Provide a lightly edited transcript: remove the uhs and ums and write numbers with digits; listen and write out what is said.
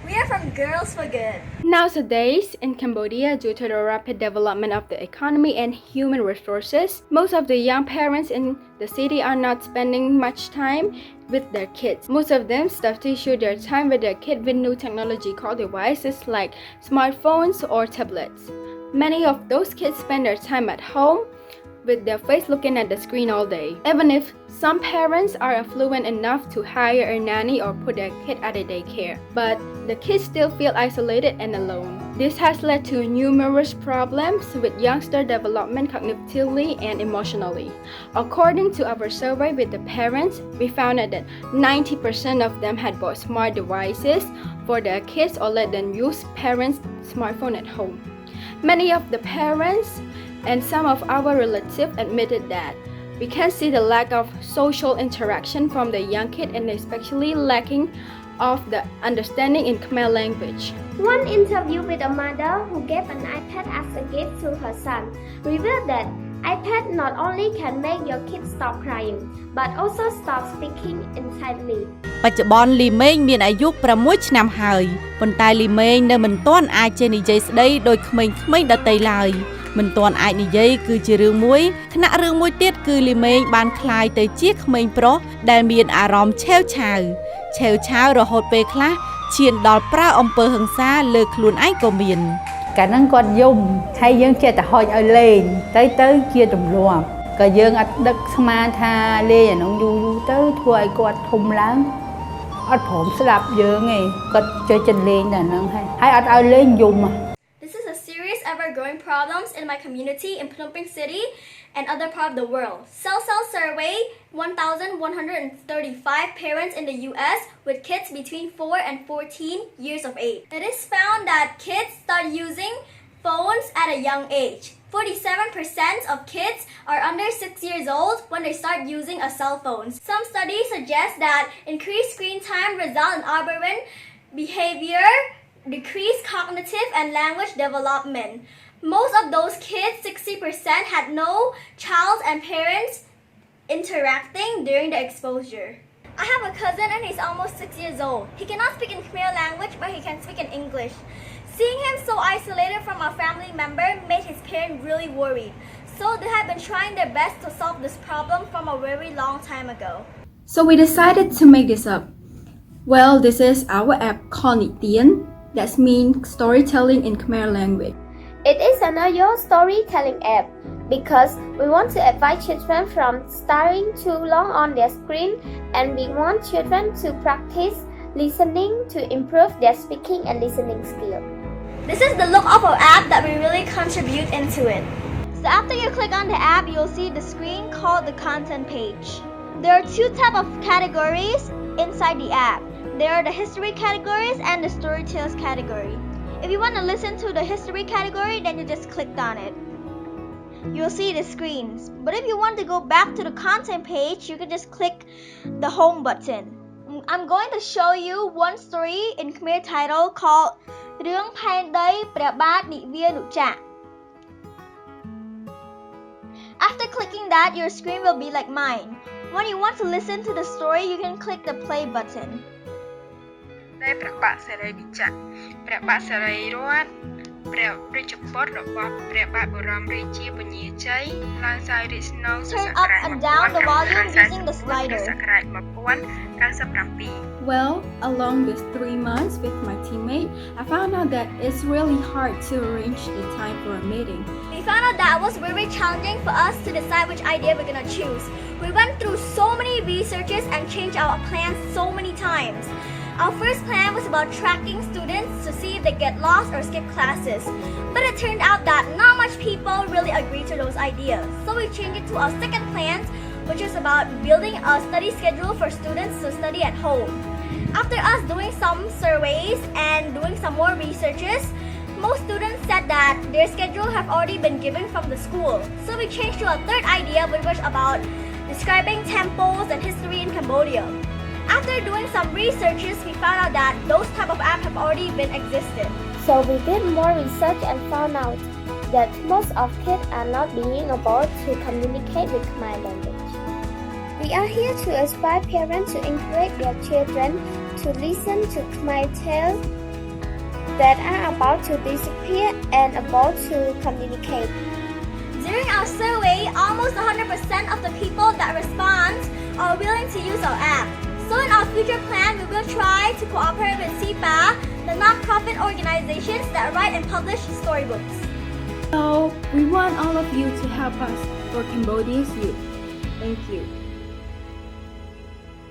We are from Girls for Good. Nowadays, in Cambodia, due to the rapid development of the economy and human resources, most of the young parents in the city are not spending much time with their kids. Most of them substitute their time with their kid with new technological devices like smartphones or tablets. Many of those kids spend their time at home with their face looking at the screen all day. Even if some parents are affluent enough to hire a nanny or put their kid at a daycare, but the kids still feel isolated and alone. This has led to numerous problems with youngster development cognitively and emotionally. According to our survey with the parents, we found out that 90% of them had bought smart devices for their kids or let them use parents' smartphone at home. Many of the parents and some of our relatives admitted that we can see the lack of social interaction from the young kid and especially lacking of the understanding in Khmer language. One interview with a mother who gave an iPad as a gift to her son revealed that iPad not only can make your kids stop crying, but also stop speaking intently. បច្ចុប្បន្នលីមេងមានអាយុ6ឆ្នាំហើយប៉ុន្តែលីមេងនៅមិនទាន់អាចចេះនិយាយស្ដីដោយក្មេងៗដទៃឡើយមិនទាន់អាចនិយាយគឺជារឿងមួយថ្នាក់រឿងមួយទៀតគឺលីមេងបានคล้ายទៅជាក្មេងប្រុសដែលមានអារម្មណ៍ឆេវឆាវរហូតពេលខ្លះឈានដល់ប្រើអំពើហិង្សាលើខ្លួនឯងក៏មាន កាលហ្នឹងគាត់យំហើយយើងចេះតែហុចឲ្យលេងទៅជាទម្លាប់ក៏យើងអត់ដឹកស្មានថាលេងអានោះយូរទៅធ្វើឲ្យគាត់ធំឡើងអត់ព្រមស្ដាប់យើងទេគាត់ចូលចិត្តលេងតែហ្នឹងហើយអត់ឲ្យលេងយំ This is a serious ever-growing problems in my community in Phnom Penh City and other parts of the world. Cell survey 1,135 parents in the U.S. with kids between 4 and 14 years of age. It is found that kids start using phones at a young age. 47% of kids are under 6 years old when they start using a cell phone. Some studies suggest that increased screen time results in aberrant behavior, decreased cognitive and language development. Most of those kids, 60%, had no child and parents interacting during the exposure. I have a cousin and he's almost 6 years old. He cannot speak in Khmer language, but he can speak in English. Seeing him so isolated from a family member made his parents really worried. So they have been trying their best to solve this problem from a very long time ago. So we decided to make this up. Well, this is our app called Nitian. That means storytelling in Khmer language. It is an audio storytelling app because we want to avoid children from staring too long on their screen and we want children to practice listening to improve their speaking and listening skills. This is the look of our app that we really contribute into it. So after you click on the app, you'll see the screen called the content page. There are two types of categories inside the app. There are the history categories and the storytales category. If you want to listen to the history category, then you just click on it. You'll see the screens. But if you want to go back to the content page, you can just click the home button. I'm going to show you one story in Khmer title called រឿងផែនដីព្រះបាទនិវានុចក្រ After clicking that, your screen will be like mine. When you want to listen to the story, you can click the play button. ដែលព្រះបាទសិរីវិចក្រព្រះបាទសិរីរតន៍ព្រះរាជបុត្ររបស់ព្រះបាទបរមរាជាពញាជ័យឡើងសោយរាជស្នង Turn up and down the volume using the slider. Well, along these 3 months with my teammate, I found out that it's really hard to arrange the time for a meeting. We found out that it was very challenging for us to decide which idea we're gonna choose. We went through so many researches and changed our plans so many times. Our first plan was about tracking students to see if they get lost or skip classes. But it turned out that not much people really agreed to those ideas. So we changed it to our second plan, which is about building a study schedule for students to study at home. After us doing some surveys and doing some more researches, most students said that their schedule have already been given from the school. So we changed to a third idea, which was about describing temples and history in Cambodia. After doing some researches, we found out that those type of apps have already been existed. So we did more research and found out that most of kids are not being able to communicate with Khmer language. We are here to inspire parents to encourage their children to listen to Khmer tales that are about to disappear and about to communicate. During our survey, almost 100% of the people that respond are willing to use our app. So in our future plan, we will try to cooperate with CPA, the non-profit organizations that write and publish storybooks. So we want all of you to help us for Cambodia's youth. Thank you.